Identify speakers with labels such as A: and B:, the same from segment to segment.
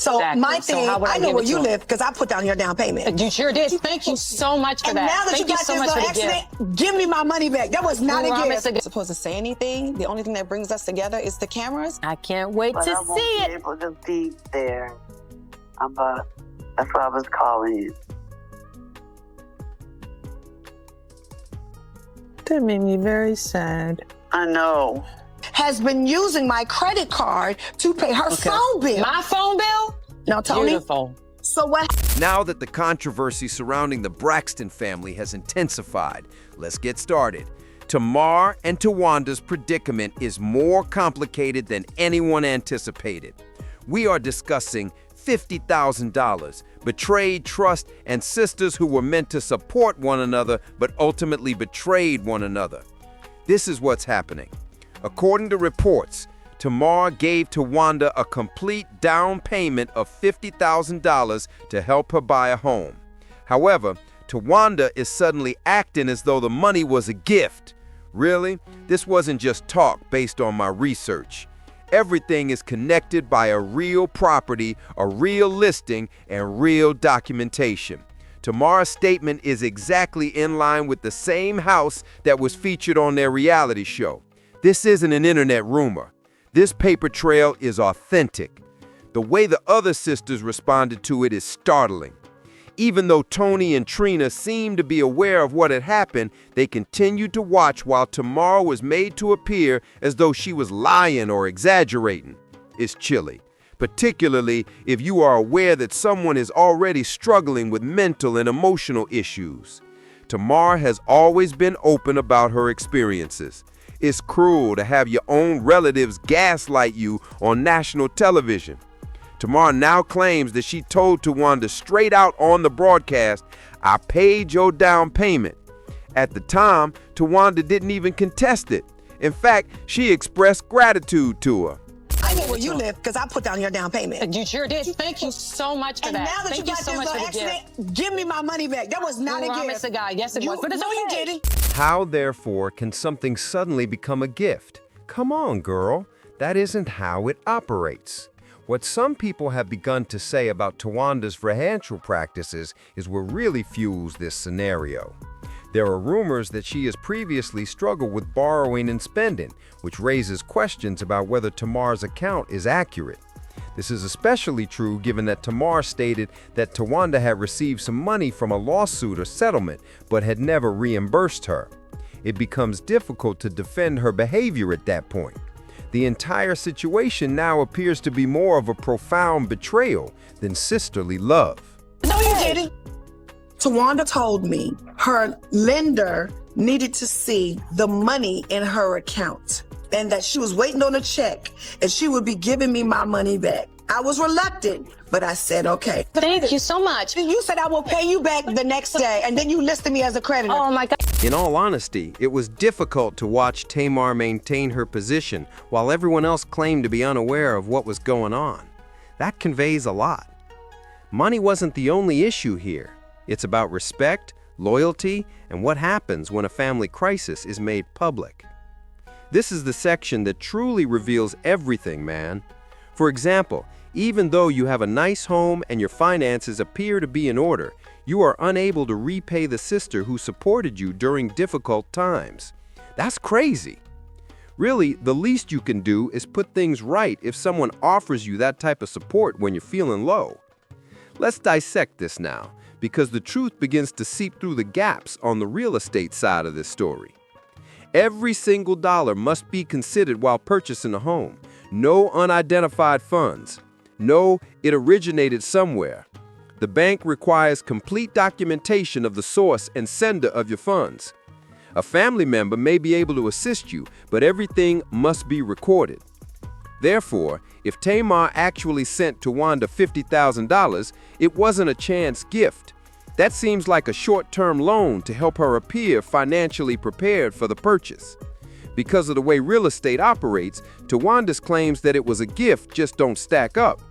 A: So my thing, I know where you live because I put down your down payment.
B: You sure did. Thank you so much for
A: And
B: that.
A: now that
B: Thank
A: you got
B: so
A: this
B: much
A: little
B: for the gift.
A: accident, give me my money back. That was not a gift.
C: I'm supposed to say anything. The only thing that brings us together is the cameras.
B: I can't wait
D: But
B: to
D: I won't
B: see
D: be
B: it.
D: able to be there. That's why I was calling you.
E: That made me very sad.
D: I know.
A: Has been using my credit card to pay her phone bill.
B: My phone bill?
A: Now, Tony.
B: Beautiful.
A: So what?
F: Now that the controversy surrounding the Braxton family has intensified, let's get started. Tamar and Towanda's predicament is more complicated than anyone anticipated. We are discussing $50,000, betrayed trust, and sisters who were meant to support one another but ultimately betrayed one another. This is what's happening. According to reports, Tamar gave Towanda a complete down payment of $50,000 to help her buy a home. However, Towanda is suddenly acting as though the money was a gift. Really? This wasn't just talk based on my research. Everything is connected by a real property, a real listing, and real documentation. Tamar's statement is exactly in line with the same house that was featured on their reality show. This isn't an internet rumor. This paper trail is authentic. The way the other sisters responded to it is startling. Even though Tony and Trina seemed to be aware of what had happened, they continued to watch while Tamar was made to appear as though she was lying or exaggerating. It's chilly, particularly if you are aware that someone is already struggling with mental and emotional issues. Tamar has always been open about her experiences. It's cruel to have your own relatives gaslight you on national television. Tamar now claims that she told Towanda straight out on the broadcast, "I paid your down payment." At the time, Towanda didn't even contest it. In fact, she expressed gratitude to her.
A: I know where you live because I put down your down payment.
B: You sure did. Thank you so much for
A: And
B: that.
A: now that
B: Thank
A: you got
B: so
A: this
B: much
A: little
B: for the gift.
A: accident, give me my money back. That was not a
B: Promise
A: gift.
B: to God. Yes, it was, but it's
A: no, you
B: okay.
A: didn't.
F: How, therefore, can something suddenly become a gift? Come on, girl. That isn't how it operates. What some people have begun to say about Towanda's financial practices is what really fuels this scenario. There are rumors that she has previously struggled with borrowing and spending, which raises questions about whether Tamar's account is accurate. This is especially true given that Tamar stated that Towanda had received some money from a lawsuit or settlement, but had never reimbursed her. It becomes difficult to defend her behavior at that point. The entire situation now appears to be more of a profound betrayal than sisterly love.
A: No, you didn't. Towanda told me her lender needed to see the money in her account and that she was waiting on a check and she would be giving me my money back. I was reluctant, but I said, okay.
B: Thank you so much.
A: You said I will pay you back the next day, and then you listed me as a creditor.
B: Oh my God.
F: In all honesty, it was difficult to watch Tamar maintain her position while everyone else claimed to be unaware of what was going on. That conveys a lot. Money wasn't the only issue here. It's about respect, loyalty, and what happens when a family crisis is made public. This is the section that truly reveals everything, man. For example, even though you have a nice home and your finances appear to be in order, you are unable to repay the sister who supported you during difficult times. That's crazy. Really, the least you can do is put things right if someone offers you that type of support when you're feeling low. Let's dissect this now, because the truth begins to seep through the gaps on the real estate side of this story. Every single dollar must be considered while purchasing a home. No unidentified funds. No, it originated somewhere. The bank requires complete documentation of the source and sender of your funds. A family member may be able to assist you, but everything must be recorded. Therefore, if Tamar actually sent Towanda $50,000, it wasn't a chance gift. That seems like a short-term loan to help her appear financially prepared for the purchase. Because of the way real estate operates, Towanda's claims that it was a gift just don't stack up.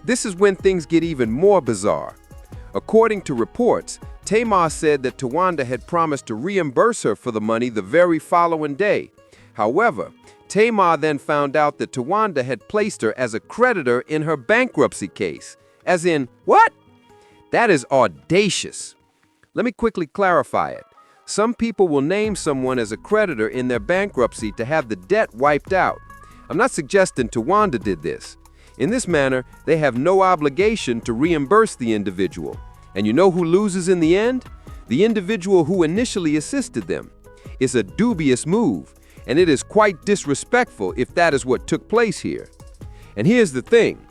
F: This is when things get even more bizarre. According to reports, Tamar said that Towanda had promised to reimburse her for the money the very following day. However, Tamar then found out that Towanda had placed her as a creditor in her bankruptcy case. As in, what? That is audacious. Let me quickly clarify it. Some people will name someone as a creditor in their bankruptcy to have the debt wiped out. I'm not suggesting Towanda did this. In this manner, they have no obligation to reimburse the individual. And you know who loses in the end? The individual who initially assisted them. It's a dubious move, and it is quite disrespectful if that is what took place here. And here's the thing.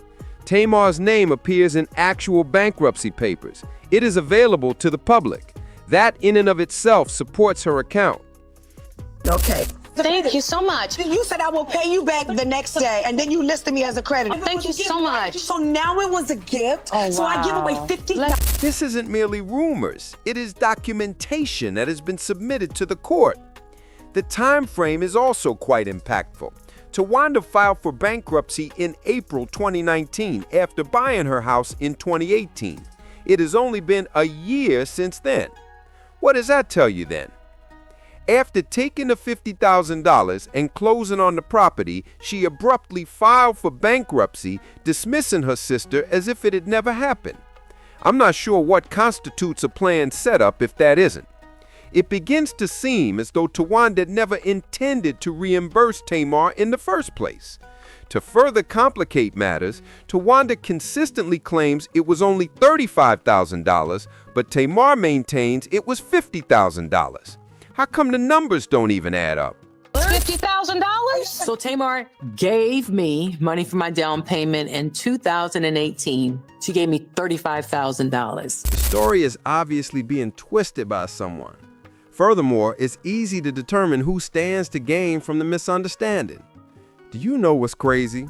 F: Tamar's name appears in actual bankruptcy papers. It is available to the public. That in and of itself supports her account.
A: Okay.
B: Thank you so much.
C: You said I will pay you back the next day, and then you listed me as a creditor.
B: Thank you so much.
C: So now it was a gift.
B: Oh,
C: So I give away
B: wow.
C: 50.
F: This isn't merely rumors. It is documentation that has been submitted to the court. The time frame is also quite impactful. Towanda filed for bankruptcy in April 2019 after buying her house in 2018. It has only been a year since then. What does that tell you then? After taking the $50,000 and closing on the property, she abruptly filed for bankruptcy, dismissing her sister as if it had never happened. I'm not sure what constitutes a planned setup if that isn't. It begins to seem as though Towanda never intended to reimburse Tamar in the first place. To further complicate matters, Towanda consistently claims it was only $35,000, but Tamar maintains it was $50,000. How come the numbers don't even add up?
B: $50,000?
E: So Tamar gave me money for my down payment in 2018. She gave me $35,000.
F: The story is obviously being twisted by someone. Furthermore, it's easy to determine who stands to gain from the misunderstanding. Do you know what's crazy?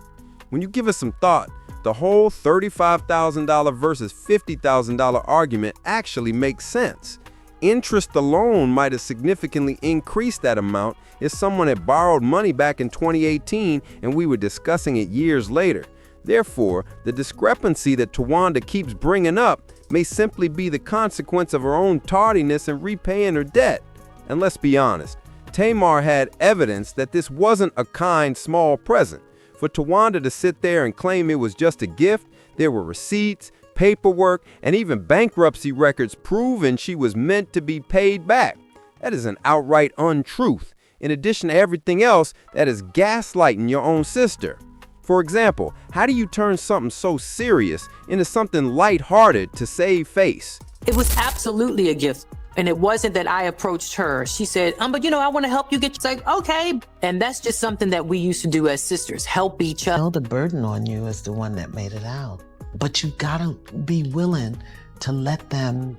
F: When you give it some thought, the whole $35,000 versus $50,000 argument actually makes sense. Interest alone might have significantly increased that amount if someone had borrowed money back in 2018 and we were discussing it years later. Therefore, the discrepancy that Towanda keeps bringing up may simply be the consequence of her own tardiness in repaying her debt. And let's be honest, Tamar had evidence that this wasn't a kind, small present. For Towanda to sit there and claim it was just a gift, there were receipts, paperwork, and even bankruptcy records proving she was meant to be paid back. That is an outright untruth. In addition to everything else, that is gaslighting your own sister. For example, how do you turn something so serious into something lighthearted to save face?
E: It was absolutely a gift. And it wasn't that I approached her. She said, but I want to help you get, it's like, okay. And that's just something that we used to do as sisters, help each other.
G: know the burden on you is the one that made it out. But you gotta be willing to let them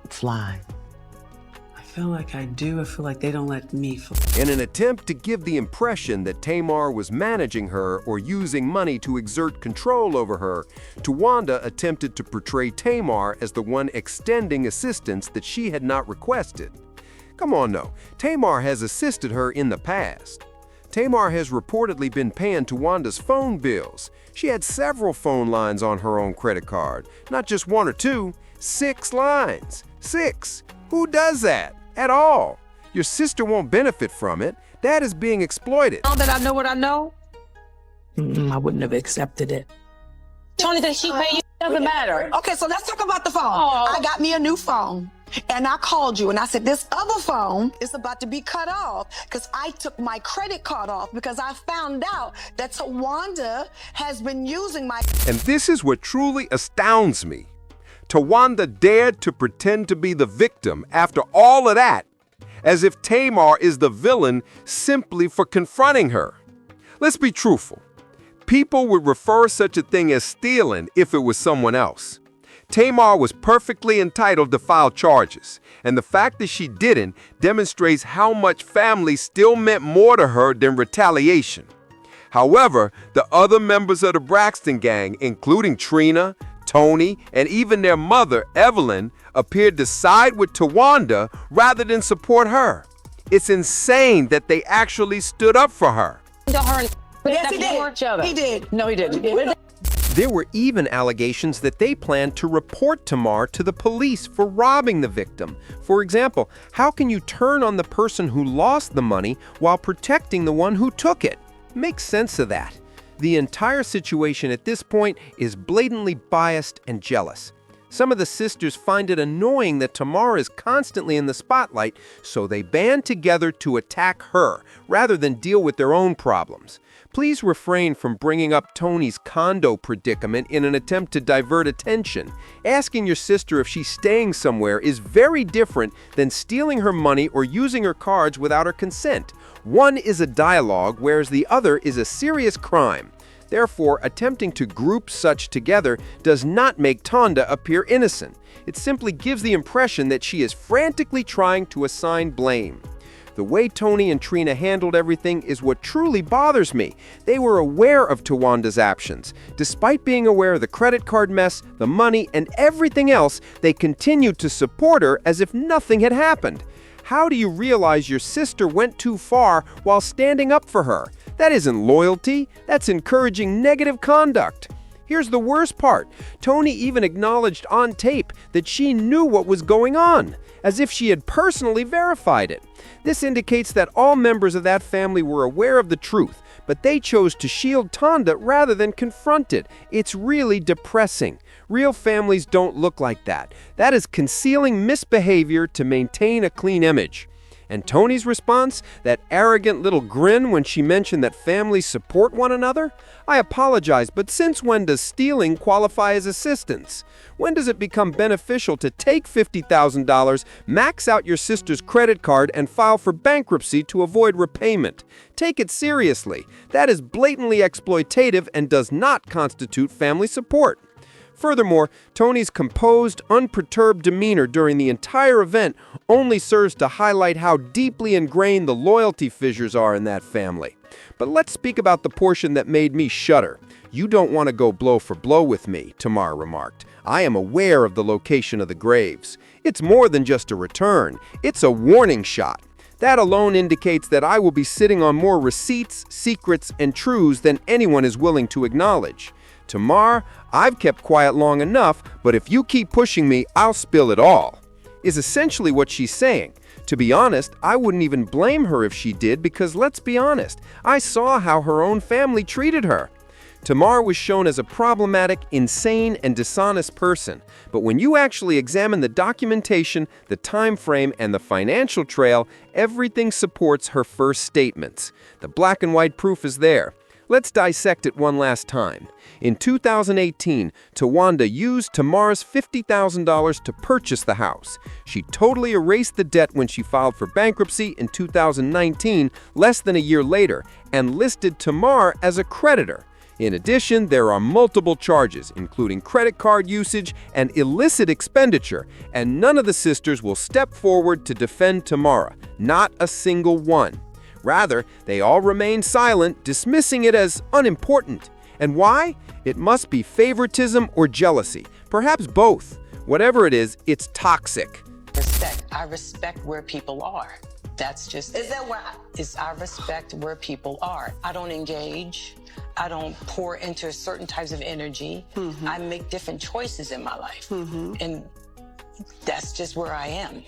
G: fly.
H: I feel like I do. I feel like they don't let me fly.
F: In an attempt to give the impression that Tamar was managing her or using money to exert control over her, Towanda attempted to portray Tamar as the one extending assistance that she had not requested. Come on, no. Tamar has assisted her in the past. Tamar has reportedly been paying Towanda's phone bills. She had several phone lines on her own credit card. Not just one or two, 6 lines. 6. Who does that? At all. Your sister won't benefit from it. That is being exploited.
E: Now that I know what I know, I wouldn't have accepted it.
B: Tony, did she pay you? Doesn't matter.
C: Okay, so let's talk about the phone.
B: Oh.
C: I got me a new phone. And I called you and I said, this other phone is about to be cut off because I took my credit card off because I found out that Towanda has been using my...
F: And this is what truly astounds me. Towanda dared to pretend to be the victim after all of that, as if Tamar is the villain simply for confronting her. Let's be truthful. People would refer such a thing as stealing if it was someone else. Tamar was perfectly entitled to file charges, and the fact that she didn't demonstrates how much family still meant more to her than retaliation. However, the other members of the Braxton gang, including Trina, Tony, and even their mother, Evelyn, appeared to side with Towanda rather than support her. It's insane that they actually stood up for her.
B: Her and
C: Yes, he did.
B: Each other.
C: He did.
B: No, he didn't.
I: There were even allegations that they planned to report Tamar to the police for robbing the victim. For example, how can you turn on the person who lost the money while protecting the one who took it? Make sense of that. The entire situation at this point is blatantly biased and jealous. Some of the sisters find it annoying that Tamar is constantly in the spotlight, so they band together to attack her, rather than deal with their own problems. Please refrain from bringing up Tony's condo predicament in an attempt to divert attention. Asking your sister if she's staying somewhere is very different than stealing her money or using her cards without her consent. One is a dialogue, whereas the other is a serious crime. Therefore, attempting to group such together does not make Towanda appear innocent. It simply gives the impression that she is frantically trying to assign blame. The way Tony and Trina handled everything is what truly bothers me. They were aware of Towanda's actions. Despite being aware of the credit card mess, the money, and everything else, they continued to support her as if nothing had happened. How do you realize your sister went too far while standing up for her? That isn't loyalty, that's encouraging negative conduct. Here's the worst part. Tony even acknowledged on tape that she knew what was going on, as if she had personally verified it. This indicates that all members of that family were aware of the truth, but they chose to shield Towanda rather than confront it. It's really depressing. Real families don't look like that. That is concealing misbehavior to maintain a clean image. And Tony's response, that arrogant little grin when she mentioned that families support one another? I apologize, but since when does stealing qualify as assistance? When does it become beneficial to take $50,000, max out your sister's credit card, and file for bankruptcy to avoid repayment? Take it seriously. That is blatantly exploitative and does not constitute family support. Furthermore, Tony's composed, unperturbed demeanor during the entire event only serves to highlight how deeply ingrained the loyalty fissures are in that family. But let's speak about the portion that made me shudder. "You don't want to go blow for blow with me," Tamar remarked. "I am aware of the location of the graves. It's more than just a return. It's a warning shot. That alone indicates that I will be sitting on more receipts, secrets, and truths than anyone is willing to acknowledge. Tamar, I've kept quiet long enough, but if you keep pushing me, I'll spill it all," is essentially what she's saying. To be honest, I wouldn't even blame her if she did, because let's be honest, I saw how her own family treated her. Tamar was shown as a problematic, insane, and dishonest person, but when you actually examine the documentation, the time frame, and the financial trail, everything supports her first statements. The black and white proof is there. Let's dissect it one last time. In 2018, Towanda used Tamar's $50,000 to purchase the house. She totally erased the debt when she filed for bankruptcy in 2019, less than a year later, and listed Tamar as a creditor. In addition, there are multiple charges, including credit card usage and illicit expenditure, and none of the sisters will step forward to defend Tamar, not a single one. Rather, they all remain silent, dismissing it as unimportant. And why? It must be favoritism or jealousy, perhaps both. Whatever it is, it's toxic.
J: Respect. I respect where people are. That's just
C: Is that where
J: I respect where people are. I don't engage. I don't pour into certain types of energy. I make different choices in my life. And that's just where I am.